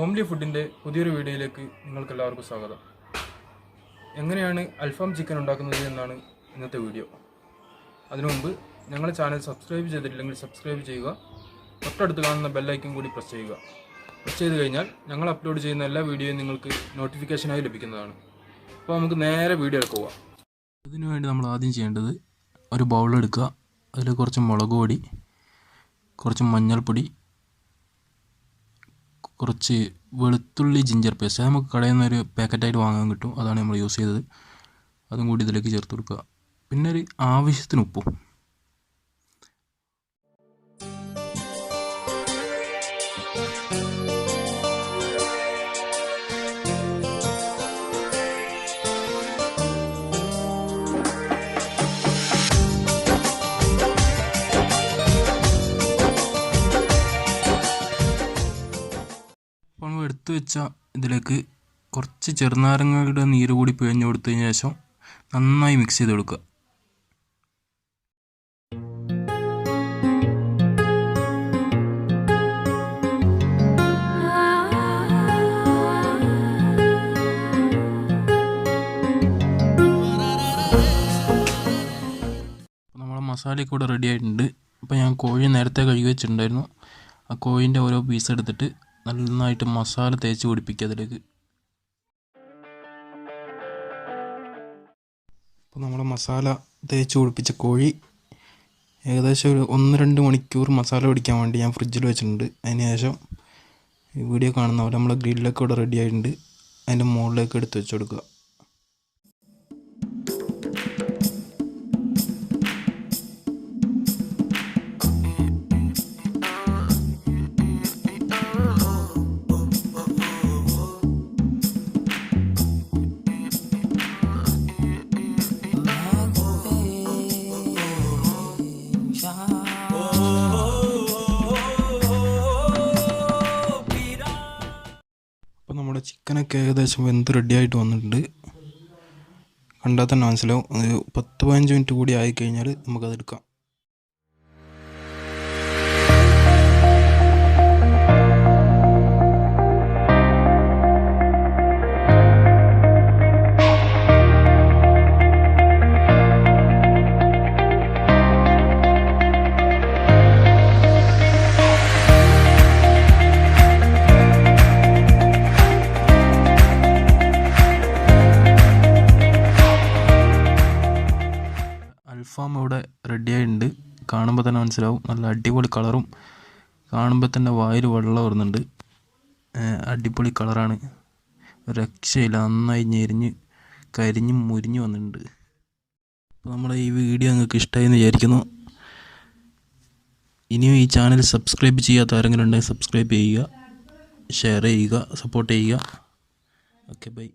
Homely ഫുഡിൻ്റെ പുതിയൊരു വീഡിയോയിലേക്ക് നിങ്ങൾക്കെല്ലാവർക്കും സ്വാഗതം. എങ്ങനെയാണ് അൽഫാം ചിക്കൻ ഉണ്ടാക്കുന്നത് എന്നാണ് ഇന്നത്തെ വീഡിയോ. അതിനു മുമ്പ് ഞങ്ങളുടെ ചാനൽ സബ്സ്ക്രൈബ് ചെയ്തിട്ടില്ലെങ്കിൽ സബ്സ്ക്രൈബ് ചെയ്യുക. തൊട്ടടുത്ത് കാണുന്ന ബെല്ലൈക്കൺ കൂടി പ്രസ് ചെയ്യുക. പ്രസ് ചെയ്ത് കഴിഞ്ഞാൽ ഞങ്ങൾ അപ്ലോഡ് ചെയ്യുന്ന എല്ലാ വീഡിയോയും നിങ്ങൾക്ക് നോട്ടിഫിക്കേഷനായി ലഭിക്കുന്നതാണ്. അപ്പോൾ നമുക്ക് നേരെ വീഡിയോയിലേക്ക് പോകാം. ഇതിനു വേണ്ടി നമ്മൾ ആദ്യം ചെയ്യേണ്ടത് ഒരു ബൗളെടുക്കുക. അതിൽ കുറച്ച് മുളക് പൊടി, കുറച്ച് മഞ്ഞൾപ്പൊടി, കുറച്ച് വെളുത്തുള്ളി ജിഞ്ചർ പേസ്റ്റ്. അത് നമുക്ക് കടയിൽ നിന്നൊരു പാക്കറ്റായിട്ട് വാങ്ങാൻ കിട്ടും, അതാണ് നമ്മൾ യൂസ് ചെയ്തത്. അതും കൂടി ഇതിലേക്ക് ചേർത്ത് കൊടുക്കുക. പിന്നെ ഒരു ആവശ്യത്തിന് ഉപ്പും. എടുത്തു വെച്ച ഇതിലേക്ക് കുറച്ച് ചെറുനാരങ്ങയുടെ നീര് കൂടി പിഴിഞ്ഞു കൊടുത്തതിന് ശേഷം നന്നായി മിക്സ് ചെയ്ത് കൊടുക്കുക. നമ്മളെ മസാലയൊക്കെ ഇവിടെ റെഡി ആയിട്ടുണ്ട്. അപ്പോൾ ഞാൻ കോഴി നേരത്തെ കഴുകി വെച്ചിട്ടുണ്ടായിരുന്നു. ആ കോഴീൻ്റെ ഓരോ പീസ് എടുത്തിട്ട് നന്നായിട്ട് മസാല തേച്ച് പിടിപ്പിക്കുക അതിലേക്ക്. അപ്പോൾ നമ്മൾ മസാല തേച്ച് പിടിപ്പിച്ച കോഴി ഏകദേശം ഒരു 1-2 മണിക്കൂർ മസാല പിടിക്കാൻ വേണ്ടി ഞാൻ ഫ്രിഡ്ജിൽ വെച്ചിട്ടുണ്ട്. അതിന് ശേഷം ഈ വീഡിയോ കാണുന്ന പോലെ നമ്മളെ ഗ്രില്ലൊക്കെ ഇവിടെ റെഡി ആയിട്ടുണ്ട്. അതിൻ്റെ മുകളിലേക്ക് എടുത്ത് വെച്ച് കൊടുക്കുക. അപ്പോൾ നമ്മുടെ ചിക്കനൊക്കെ ഏകദേശം വെന്ത് റെഡിയായിട്ട് വന്നിട്ടുണ്ട്. കണ്ടാൽ തന്നെ മനസ്സിലാവും. 10-15 മിനിറ്റ് കൂടി ആയിക്കഴിഞ്ഞാൽ നമുക്കതെടുക്കാം. അൽഫാം ഇവിടെ റെഡി ആയിട്ടുണ്ട്. കാണുമ്പോൾ തന്നെ മനസ്സിലാവും. നല്ല അടിപൊളി കളറും, കാണുമ്പോൾ തന്നെ വായിൽ വെള്ളം വരുന്നുണ്ട്. അടിപൊളി കളറാണ്, രക്ഷയില്ല. നന്നായി ഞെരിഞ്ഞ് കരിഞ്ഞ് മുരിഞ്ഞ് വന്നിട്ടുണ്ട്. അപ്പോൾ നമ്മുടെ ഈ വീഡിയോ നിങ്ങൾക്ക് ഇഷ്ടമായി എന്ന് വിചാരിക്കുന്നു. ഇനിയും ഈ ചാനൽ സബ്സ്ക്രൈബ് ചെയ്യാത്ത ആരെങ്കിലും ഉണ്ടെങ്കിൽ സബ്സ്ക്രൈബ് ചെയ്യുക, ഷെയർ ചെയ്യുക, സപ്പോർട്ട് ചെയ്യുക. Okay, by.